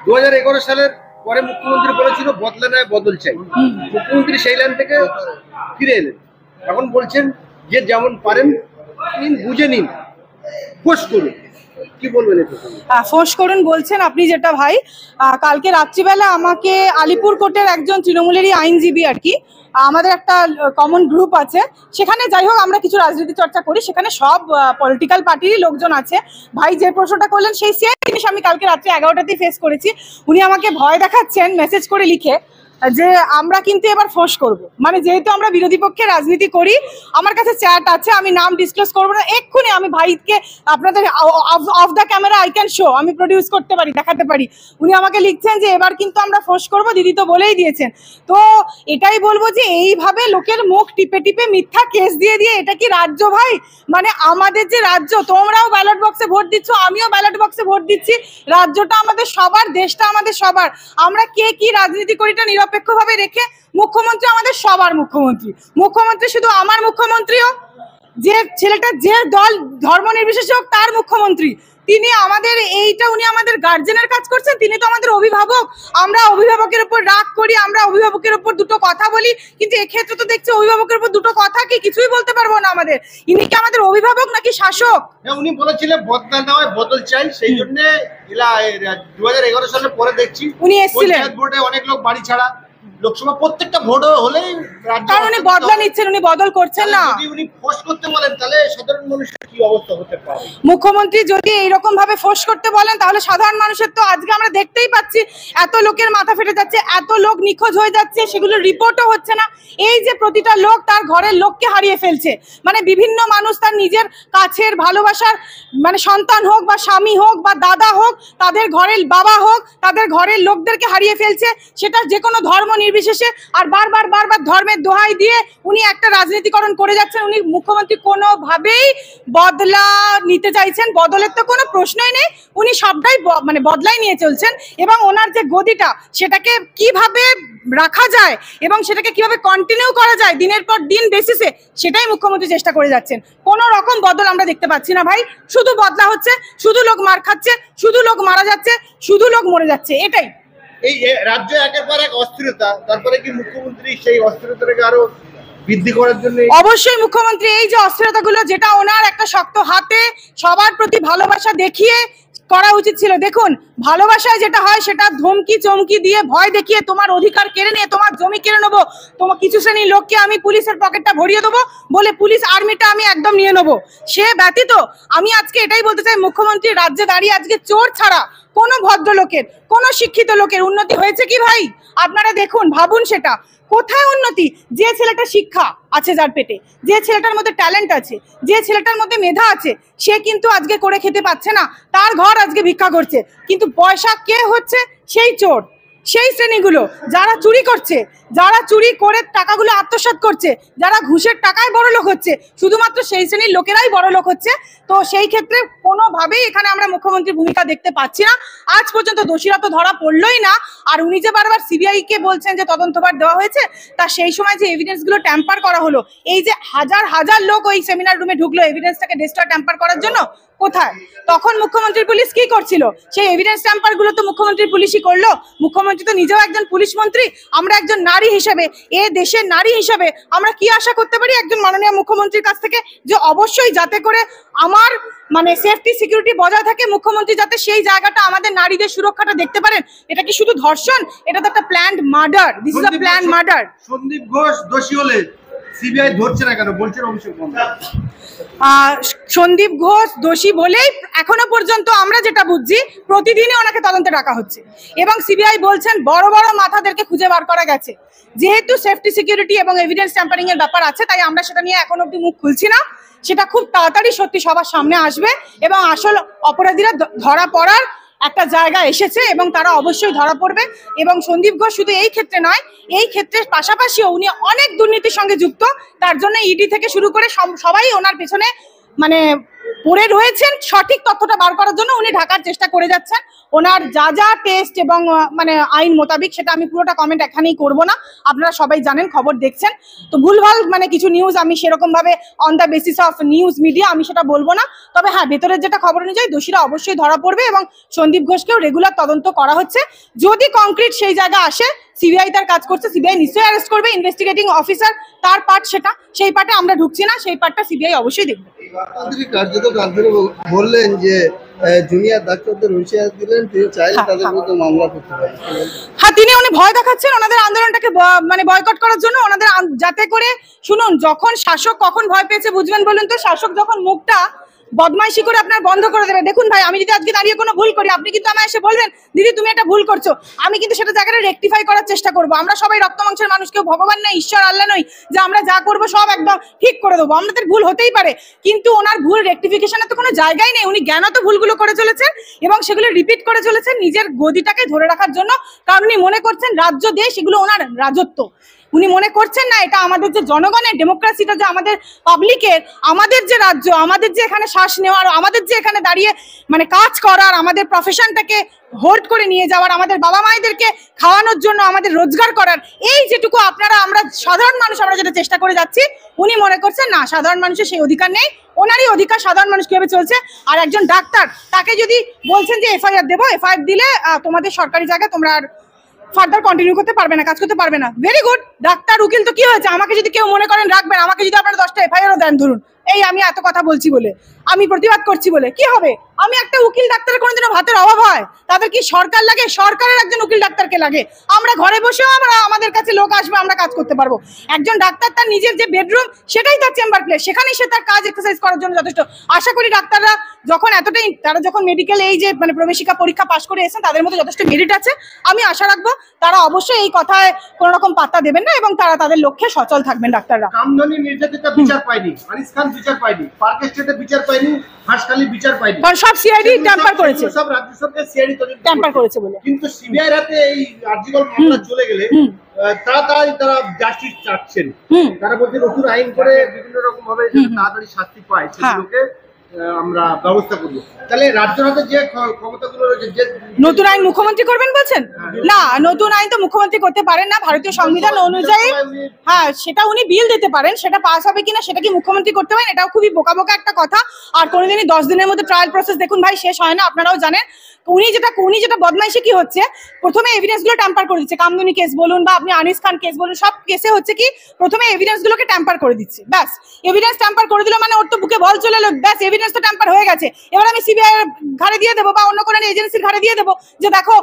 2011 সালের পরে মুখ্যমন্ত্রী বলেছিল বদলা নয় বদল চাই। মুখ্যমন্ত্রী সেই লাইন থেকে ফিরে এলেন, এখন বলছেন যে যেমন পারেন নিন, বুঝে নিন, ফোর্স করুন। কি বলবেন এটা? ফোর্স করুন বলছেন আপনি যেটা ভাই, কালকে রাত্রিবেলা আমাকে আলিপুর কোর্টের একজন তৃণমূলেরই আইনজীবী আর কি, আমাদের একটা কমন গ্রুপ আছে সেখানে, যাই হোক আমরা কিছু রাজনীতি চর্চা করি, সেখানে সব পলিটিক্যাল পার্টিরই লোকজন আছে। ভাই যে প্রশ্নটা করলেন সেই সেম জিনিস আমি কালকে রাত্রে 11টাতেই ফেস করেছি। উনি আমাকে ভয় দেখাচ্ছেন মেসেজ করে লিখে যে আমরা কিন্তু এবার ফোর্স করব, মানে যেহেতু আমরা বিরোধী পক্ষে রাজনীতি করি, আমার কাছে চ্যাট আছে, আমি নাম ডিসক্লোজ করবো না, এক্ষুনি আমি ভাইকে আপনাদের of the camera I can show, আমি প্রডিউস করতে পারি, দেখাতে পারি। উনি আমাকে লিখছেন যে এবার কিন্তু আমরা ফোর্স করব, দিদি তো বলেই দিয়েছেন। তো এটাই বলবো যে এইভাবে লোকের মুখ টিপে টিপে মিথ্যা কেস দিয়ে দিয়ে এটা কি রাজ্য ভাই? মানে আমাদের যে রাজ্য, তোমরাও ব্যালট বক্সে ভোট দিচ্ছ, আমিও ব্যালট বক্সে ভোট দিচ্ছি, রাজ্যটা আমাদের সবার, দেশটা আমাদের সবার। আমরা কে কি রাজনীতি করিটা নিরপেক্ষভাবে রেখে মুখ্যমন্ত্রী আমাদের সবার মুখ্যমন্ত্রী। মুখ্যমন্ত্রী শুধু আমার মুখ্যমন্ত্রীও, যে ছেলেটা যে দল ধর্ম নির্বিশেষে হোক তার মুখ্যমন্ত্রী, তিনি আমাদের এইটা, উনি আমাদের গার্জেনের কাজ করছেন, তিনি তো আমাদের অভিভাবক। আমরা অভিভাবকের উপর রাগ করি, আমরা অভিভাবকের উপর দুটো কথা বলি, কিন্তু এক্ষেত্রে তো দেখছি অভিভাবকের উপর দুটো কথা কি কিছুই বলতে পারবো না আমাদের। ইনি কি আমাদের অভিভাবক নাকি শাসক? উনি বলেছিলেন বদলা নয় বদল চাই, সেই জন্য 2011 সালের পরে দেখছি উনি এসেছিলেন ভোটে অনেক লোক বাড়ি ছাড়া, লোকসভা প্রত্যেকটা ভোট হলেই কারণ উনি বদলা নিচ্ছেন, উনি বদল করছেন না। যদি উনি ফোর্স করতে বলেন তাহলে সাধারণ মানুষের কি অবস্থা হতে পারে? মুখ্যমন্ত্রী যদি এইরকম ভাবে ফোর্স করতে বলেন তাহলে সাধারণ মানুষের তো আজকে আমরা দেখতেই পাচ্ছি এত লোকের মাথা ফেটে যাচ্ছে, এত লোক নিখোঁজ হয়ে যাচ্ছে, সেগুলো রিপোর্টও হচ্ছে না। এই যে প্রতিটা লোক তার ঘরের লোককে হারিয়ে ফেলছে, মানে বিভিন্ন মানুষ তার নিজের কাছের ভালোবাসার মানে সন্তান হোক বা স্বামী হোক বা দাদা হোক, তাদের ঘরের বাবা হোক, তাদের ঘরের লোকদেরকে হারিয়ে ফেলছে, সেটা যে কোনো ধর্ম নির্বিশেষে। আর বারবার বারবার ধর্মের দোহাই দিয়ে উনি একটা রাজনীতিকরণ করে যাচ্ছেন। উনি মুখ্যমন্ত্রী কোনোভাবেই বদলা নিতে চাইছেন, বদলের তো কোনো প্রশ্নই নেই, উনি সবটাই মানে বদলাই নিয়ে চলছেন। এবং ওনার যে গদিটা সেটাকে কিভাবে রাখা যায় এবং সেটাকে কিভাবে কন্টিনিউ করা যায় দিনের পর দিন বেসিসে, সেটাই মুখ্যমন্ত্রী চেষ্টা করে যাচ্ছেন। কোনো রকম বদল আমরা দেখতে পাচ্ছি না ভাই, শুধু বদলা হচ্ছে, শুধু লোক মার খাচ্ছে, শুধু লোক মারা যাচ্ছে, শুধু লোক মরে যাচ্ছে, এটাই। এই রাজ্যে একের পর এক অস্থিরতা, তারপরে কি মুখ্যমন্ত্রী সেই অস্থিরতাকে আরো বৃদ্ধি করার জন্য? অবশ্যই মুখ্যমন্ত্রী এই যে অস্থিরতাগুলো, যেটা ওনার একটা শক্ত হাতে সবার প্রতি ভালোবাসা দেখিয়ে করা উচিত ছিল। দেখুন, ভালোবাসায় যেটা হয় সেটা ধমকি চমকি দিয়ে, ভয় দেখিয়ে, তোমার অধিকার কেড়ে নিয়ে, তোমার জমি কেড়ে নেবো, তোমার কিছু শ্রেণীর লোককে আমি পুলিশের পকেটটা ভরিয়ে দেবো বলে পুলিশ আর্মিটা আমি একদম নিয়ে নেবো, সে ব্যতীত আমি আজকে এটাই বলতে চাই, মুখ্যমন্ত্রী রাজ্যে দাঁড়িয়ে আজকে চোর ছাড়া কোনো ভদ্রলোকের, কোনো শিক্ষিত লোকের উন্নতি হয়েছে কি ভাই? আপনারা দেখুন, ভাবুন সেটা কোথায় উন্নতি? যে ছেলেটা শিক্ষা আছে যার পেটে, যে ছেলেটার মধ্যে ট্যালেন্ট আছে, যে ছেলেটার মধ্যে মেধা আছে, সে কিন্তু আজকে করে খেতে পাচ্ছে না, তার ঘর আজকে ভিক্ষা করছে। কিন্তু পয়সা কে হচ্ছে? সেই চোর, সেই শ্রেণীগুলো যারা চুরি করছে, যারা চুরি করে টাকাগুলো আত্মসাৎ করছে, যারা ঘুষের টাকায় বড়লোক হচ্ছে, শুধুমাত্র সেই শ্রেণীর লোকেরাই বড়লোক হচ্ছে। তো সেই ক্ষেত্রে কোনোভাবেই এখানে আমরা মুখ্যমন্ত্রীর ভূমিকা দেখতে পাচ্ছি না। আজ পর্যন্ত দোষীরা তো ধরা পড়লোই না। আর উনি যে বারবার সিবিআই কে বলছেন যে তদন্তভার দেওয়া হয়েছে, তা সেই সময় যে এভিডেন্স গুলো ট্যাম্পার করা হলো, এই যে হাজার হাজার লোক ওই সেমিনার রুমে ঢুকলো এভিডেন্সটাকে ডিস্ট্রয় ট্যাম্পার করার জন্য, কোথায় তখন মুখ্যমন্ত্রীর পুলিশ কি করছিল? সেই এভিডেন্স ট্যাম্পার গুলো তো মুখ্যমন্ত্রীর পুলিশই করলো। মুখ্যমন্ত্রী তো নিজেও একজন পুলিশ মন্ত্রী। আমরা একজন নারী হিসেবে, এ দেশের নারী হিসেবে আমরা কি আশা করতে পারি একজন মাননীয় মুখ্যমন্ত্রীর কাছ থেকে? যে অবশ্যই যাতে করে আমার মানে সেফটি সিকিউরিটি বজায় থাকে, মুখ্যমন্ত্রী যাতে সেই জায়গাটা আমাদের নারীদের সুরক্ষাটা দেখতে পারেন। এটা কি শুধু ধর্ষণ? এটা তো একটা planned murder. This is a planned murder. Sandip Ghosh দোষী হলে সিবিআই ধরছে না কেন বলছেন অভিষেক বন্দ্যোপাধ্যায়? সন্দীপ ঘোষ দোষী বলেই এখনো পর্যন্ত আমরা যেটা বুঝছি, প্রতিদিনই ওনাকে তদন্তে ডাকা হচ্ছে এবং সিবিআই বলছেন বড় বড় মাথাদেরকে খুঁজে বার করা গেছে। যেহেতু সেফটি সিকিউরিটি এবং এভিডেন্স ট্যাম্পারিং এর ব্যাপার আছে, তাই আমরা সেটা নিয়ে এখন অব্দি মুখ খুলছি না। সেটা খুব তাড়াতাড়ি সত্যি সবার সামনে আসবে এবং আসল অপরাধীরা ধরা পড়ার একটা জায়গা এসেছে এবং তারা অবশ্যই ধরা পড়বে। এবং সন্দীপ ঘোষ শুধু এই ক্ষেত্রে নয়, এই ক্ষেত্রের পাশাপাশিও উনি অনেক দুর্নীতির সঙ্গে যুক্ত। তার জন্য ইডি থেকে শুরু করে সবাই ওনার পেছনে মানে পড়ে রয়েছেন সঠিক তথ্যটা বার করার জন্য উনি ঢাকার চেষ্টা করে যাচ্ছেন। ওনার যা যা টেস্ট এবং মানে আইন মোতাবিক সেটা আমি পুরোটা কমেন্ট এখানেই করব না, আপনারা সবাই জানেন, খবর দেখছেন। তো ভুলভাল মানে কিছু নিউজ আমি সেরকম ভাবে on the basis of news media আমি সেটা বলবো না। তবে হ্যাঁ, ভেতরের যেটা খবর অনুযায়ী দোষীরা অবশ্যই ধরা পড়বে এবং সন্দীপ ঘোষকেও রেগুলার তদন্ত করা হচ্ছে। যদি কংক্রিট সেই জায়গা আসে, সিবিআই তার কাজ করছে, সিবিআই নিশ্চয়ই অ্যারেস্ট করবে। ইনভেস্টিগেটিং অফিসার তার পার্ট সেটা, সেই পার্টে আমরা ঢুকছি না, সেই পার্টটা সিবিআই অবশ্যই দেখবে। কার্যত কালকে বললেন যে জুনিয়র ডাক্তারদের হুঁশিয়ার দিলেন, তিনি চাইলে তাদের বিরুদ্ধে মামলা করতে পারেন। হ্যাঁ, তিনি উনি ভয় দেখাচ্ছেন ওনাদের আন্দোলনটাকে মানে বয়কট করার জন্য, ওনাদের যাতে করে, শুনুন, যখন শাসক কখন ভয় পেয়েছে বুঝবেন বলুন তো? শাসক যখন মুখটা বদমাইশি করে আপনার বন্ধ করে দেবে। দেখুন ভাই, আমি যদি আজকে দাঁড়িয়ে কোনো ভুল করি, আপনি কিন্তু আমায় এসে বলবেন দিদি তুমি এটা ভুল করছো, আমি কিন্তু সেটা জায়গাটা রেকটিফাই করার চেষ্টা করবো। আমরা সবাই রক্ত মাংসের মানুষ, কেউ ভগবান নয়, ঈশ্বর আল্লাহ নই যে আমরা যা করবো সব একদম ঠিক করে দেবো। আমাদের ভুল হতেই পারে, কিন্তু ওনার ভুল রেকটিফিকেশনের তো কোনো জায়গাই নেই। উনি জ্ঞানত ভুলগুলো করে চলেছেন এবং সেগুলো রিপিট করে চলেছেন নিজের গদিটাকে ধরে রাখার জন্য, কারণ উনি মনে করছেন রাজ্য দেশ এগুলো ওনার রাজত্ব। উনি মনে করছেন না এটা আমাদের যে জনগণের ডেমোক্রেসিটা, যে আমাদের পাবলিকের, আমাদের যে রাজ্য, আমাদের যে এখানে শ্বাস নেওয়ার, আমাদের যে এখানে দাঁড়িয়ে মানে কাজ করার, আমাদের প্রফেশনটাকে হোল্ড করে নিয়ে যাওয়ার, আমাদের বাবা মায়েদেরকে খাওয়ানোর জন্য আমাদের রোজগার করার, এই যেটুকু আপনারা আমরা সাধারণ মানুষ আমরা যেটা চেষ্টা করে যাচ্ছি, উনি মনে করছেন না সাধারণ মানুষের সেই অধিকার নেই। ওনারই অধিকার সাধারণ মানুষ কিভাবে চলছে। আর একজন ডাক্তার, তাকে যদি বলছেন যে এফআইআর দেবো, এফআইআর দিলে তোমাদের সরকারি জায়গায় তোমরা আর ফার্দার কন্টিনিউ করতে পারবে না, কাজ করতে পারবে না, ভেরি গুড। ডাক্তার উকিল তো কি হয়েছে? আমাকে যদি কেউ মনে করেন রাখবেন, আমাকে যদি আপনারা 10টা এফআইআরও দেন, ধরুন এই আমি এত কথা বলছি বলে, আমি প্রতিবাদ করছি বলে, কি হবে? আমি একটা উকিল ডাক্তারের কোনোদিনও ভাতের অভাব হয়? তাদের কি সরকার লাগে? সরকারের একজন উকিল ডাক্তারকে লাগে। আমরা ঘরে বসেও আমরা আমাদের কাছে লোক আসবে, আমরা কাজ করতে পারবো। একজন ডাক্তার তার নিজের যে বেডরুম সেটাই তার চেম্বার প্লেস, সেখানেই সে তার কাজ এক্সারসাইজ করার জন্য যথেষ্ট। আশা করি ডাক্তাররা যখন এতটাই, তারা যখন মেডিকেল এই যে মানে প্রবেশিকা পরীক্ষা পাশ করে এসেছেন, তাদের মধ্যে যথেষ্ট মেরিট আছে। আমি আশা রাখবো তারা অবশ্যই এই কথায় কোনো রকম পাত্তা দেবেন না এবং তারা তাদের লক্ষ্যে সচল থাকবেন ডাক্তাররা। কামধনি নির্যাতিতা বিচার পায়নি, আনিস খান বিচার পায়নি, পার্ক স্টেটে বিচার পায়নি, হাসখালি বিচার পায়নি, কারণ সব সিআইডি ট্যাম্পার করেছে, সব রাজ্য সরকার সিআইডি ট্যাম্পার করেছে বলে। কিন্তু সিবিআই হাতে এই আর্জিকল মামলা চলে গেলে তারা জাস্টিস চাচ্ছেন। তারা বলছে নতুন আইন করে বিভিন্ন রকম ভাবে তাড়াতাড়ি শাস্তি পায়, সেগুলোকে আমরা ব্যবস্থা করবো। তাহলে রাজ্যের হাতে যে ক্ষমতাগুলো রয়েছে, যে নতুন আইন মুখ্যমন্ত্রী করবেন বলছেন? না, নতুন আইন তো মুখ্যমন্ত্রী করতে পারেন না ভারতীয় সংবিধান অনুযায়ী। হ্যাঁ, সেটা উনি বিল দিতে পারেন, সেটা পাস হবে কিনা সেটা কি মুখ্যমন্ত্রী করতে পারেন? এটাও খুবই বোকা বোকা একটা কথা। আর কোনোদিনই 10 দিনের মধ্যে ট্রায়াল প্রসেস দেখুন ভাই শেষ হয় না, আপনারাও জানেন। উনি যেটা বদমাইশি কি হচ্ছে, প্রথমে এভিডেন্স গুলো ট্যাম্পার করে দিচ্ছে। কামদুনি কেস বলুন বা আপনি আনিস খান কেস বলুন, সব কেসে হচ্ছে কি প্রথমে এভিডেন্স গুলোকে ট্যাম্পার করে দিচ্ছে। ব্যাস, এভিডেন্স ট্যাম্পার করে দিল মানে ওর তো বুকে বল চলে এলো, ব্যাস এভিডেন্স তো ট্যাম্পার হয়ে গেছে। এবার আমি সিবিআই এর ঘাড়ে দিয়ে দেবো বা অন্য কোনো এজেন্সির ঘাড়ে দিয়ে দেবো যে দেখো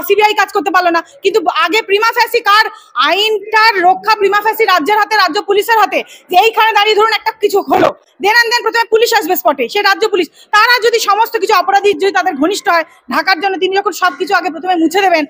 সিবিআই কাজ করতে পারলো না। কিন্তু আগে প্রিমা ফ্যাসি কার আইনটার রক্ষা, প্রিমা ফ্যাসি রাজ্যের হাতে, রাজ্য পুলিশের হাতে। যে এইখানে দাঁড়িয়ে ধরুন একটা কিছু হলো, দেন প্রথমে পুলিশ আসবে স্পটে, সে রাজ্য পুলিশ। তারা যদি সমস্ত কিছু অপরাধী যদি তাদের ঘনিষ্ঠ হয় ঢাকার জন্য, তিনি যখন সবকিছু আগে প্রথমে মুছে দেবেন,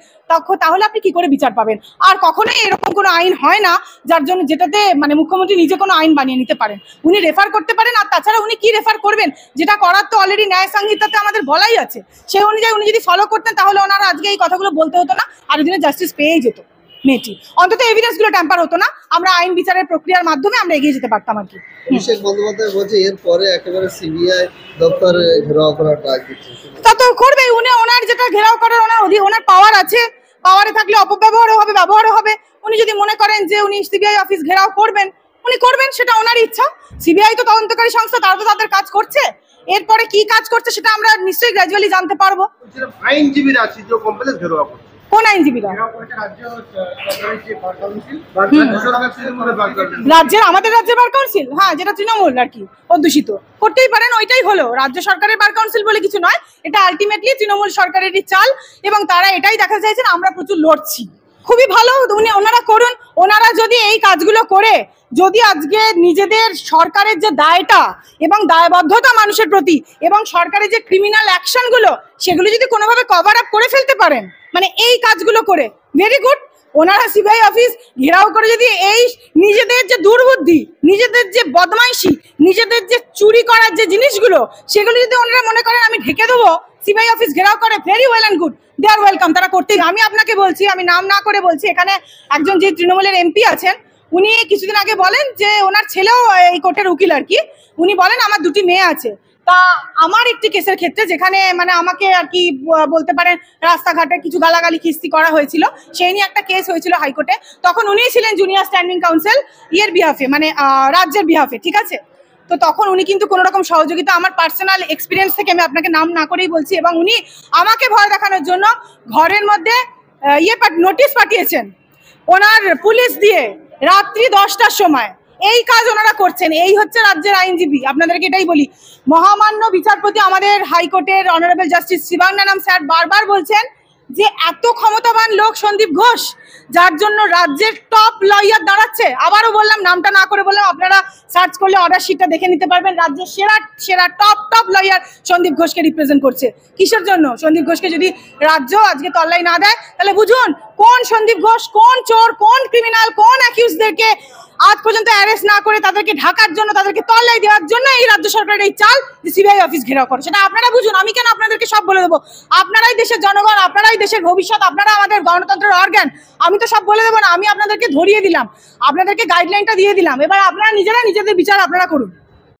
তাহলে আপনি কি করে বিচার পাবেন? আর কখনোই এরকম কোনো আইন হয় না যার জন্য যেটাতে মানে মুখ্যমন্ত্রী নিজে কোনো আইন বানিয়ে নিতে পারেন। উনি রেফার করতে পারেন, আর তাছাড়া উনি কি রেফার করবেন? যেটা করার তো অলরেডি ন্যায় সংহিতাতে আমাদের বলাই আছে। সেই অনুযায়ী উনি যদি ফলো করতেন তাহলে ওনারা আজকে এই কথাগুলো বলতে হতো না, আর দিনে জাস্টিস পেয়েই যেত মেয়েটি। অন্তত এভিডেন্স গুলো ট্যাম্পার হতো না, আমরা আইন বিচারের প্রক্রিয়ার মাধ্যমে আমরা এগিয়ে যেতে পারতাম আর কি। অভিষেক বন্দ্যোপাধ্যায় বলছে এরপরে একেবারে সিবিআই দপ্তর ঘেরাও করার ডাক দিচ্ছে। তা তো করবে উনি, ওনার যেটা ঘেরাও করার ওনার পাওয়ার আছে। পাওয়ারে থাকলে অপব্যবহারও হবে, ব্যবহারও হবে। উনি যদি মনে করেন যে উনি সিবিআই অফিস ঘেরাও করবেন, উনি করবেন, সেটা ওনার ইচ্ছা। সিবিআই তো তদন্তকারী সংস্থা, তারা তো তাদের কাজ করছে। এরপরে কি কাজ করছে সেটা আমরা নিশ্চয়ই গ্র্যাজুয়ালি জানতে পারবো। আইনজীবীরা আছে যে কমপ্লেক্স ঘেরাও করছে, কোন আইনজীবীরা? আমাদের রাজ্যের বার কাউন্সিল, হ্যাঁ, যেটা তৃণমূল আর কি অধ্যুষিত, করতেই পারেন। ওইটাই হলো রাজ্য সরকারের বার কাউন্সিল বলে কিছু নয়, এটা আলটিমেটলি তৃণমূল সরকারেরই চাল এবং তারা এটাই দেখা চাইছেন আমরা প্রচুর লড়ছি। খুবই ভালো, ওনারা করুন। ওনারা যদি এই কাজগুলো করে যদি আজকে নিজেদের সরকারের যে দায়টা এবং দায়বদ্ধতা মানুষের প্রতি এবং সরকারের যে ক্রিমিনাল অ্যাকশন গুলো সেগুলো যদি কোনোভাবে কভার আপ করে ফেলতে পারেন, মানে এই কাজগুলো করে, ভেরি গুড। ওনারা সিবিআই অফিস ঘেরাও করে যদি এই নিজেদের যে দুর্বুদ্ধি, নিজেদের যে বদমাইশি, নিজেদের যে চুরি করার যে জিনিসগুলো, সেগুলো যদি ওনারা মনে করেন আমি ঢেকে দেবো, সিবিআই অফিস ঘেরাও করে, very well and good, they are welcome. তারা করতেই। আমি আপনাকে বলছি, আমি নাম না করে বলছি, এখানে একজন যে তৃণমূলের এমপি আছেন, উনি কিছুদিন আগে বলেন যে ওনার ছেলেও এই কোর্টের উকিল আর কি। উনি বলেন আমার 2টি মেয়ে আছে। তা আমার একটি কেসের ক্ষেত্রে যেখানে মানে আমাকে আর কি বলতে পারেন রাস্তাঘাটে কিছু গালাগালি কিস্তি করা হয়েছিল, সেই নিয়ে একটা কেস হয়েছিল হাইকোর্টে। তখন উনিই ছিলেন জুনিয়র স্ট্যান্ডিং কাউন্সিল ইয়ের বিহাফে, মানে রাজ্যের বিহাফে, ঠিক আছে। তো তখন উনি কিন্তু কোনো রকম সহযোগিতা, আমার পার্সোনাল এক্সপিরিয়েন্স থেকে আমি আপনাকে নাম না করেই বলছি, এবং উনি আমাকে ভয় দেখানোর জন্য ঘরের মধ্যে নোটিশ পাঠিয়েছেন ওনার পুলিশ দিয়ে রাত্রি 10টার সময়। এই কাজ ওনারা করছেন, এই হচ্ছে রাজ্যের আইনজীবী। আপনাদেরকে এটাই বলি, মহামান্য বিচারপতি আমাদের হাইকোর্টের অনারেবল জাস্টিস শিবাঙ্গানাম স্যার বারবার বলছেন যে এত ক্ষমতাবান লোক সন্দীপ ঘোষ, যার জন্য রাজ্যের টপ লয়ার দাঁড়াচ্ছে। আবারও বললাম, নামটা না করে বললাম, আপনারা সার্চ করলে অর্ডার শিটটা দেখে নিতে পারবেন। রাজ্যের সেরা সেরা টপ লয়ার সন্দীপ ঘোষকে রিপ্রেজেন্ট করছে। কিসের জন্য? সন্দীপ ঘোষকে যদি রাজ্য আজকে তল্লাই না দেয়, তাহলে বুঝুন কোন সন্দীপ ঘোষ, কোন চোর, কোন ক্রিমিনাল, কোন অ্যাকিউজদেরকে আজ পর্যন্ত অ্যারেস্ট না করে তাদেরকে ঢাকার জন্য, তাদেরকে তল্লাই দেওয়ার জন্য এই রাজ্য সরকারের এই চাল যে সিবিআই অফিস ঘেরাও করে। সেটা আপনারা বুঝুন, আমি কেন আপনাদেরকে সব বলে দেবো? আপনারাই দেশের জনগণ, আপনারাই দেশের ভবিষ্যৎ, আপনারা আমাদের গণতন্ত্রের অর্গান। আমি তো সব বলে দেবো না, আমি আপনাদেরকে ধরিয়ে দিলাম, আপনাদেরকে গাইডলাইনটা দিয়ে দিলাম। এবার আপনারা নিজেরা নিজেদের বিচার আপনারা করুন।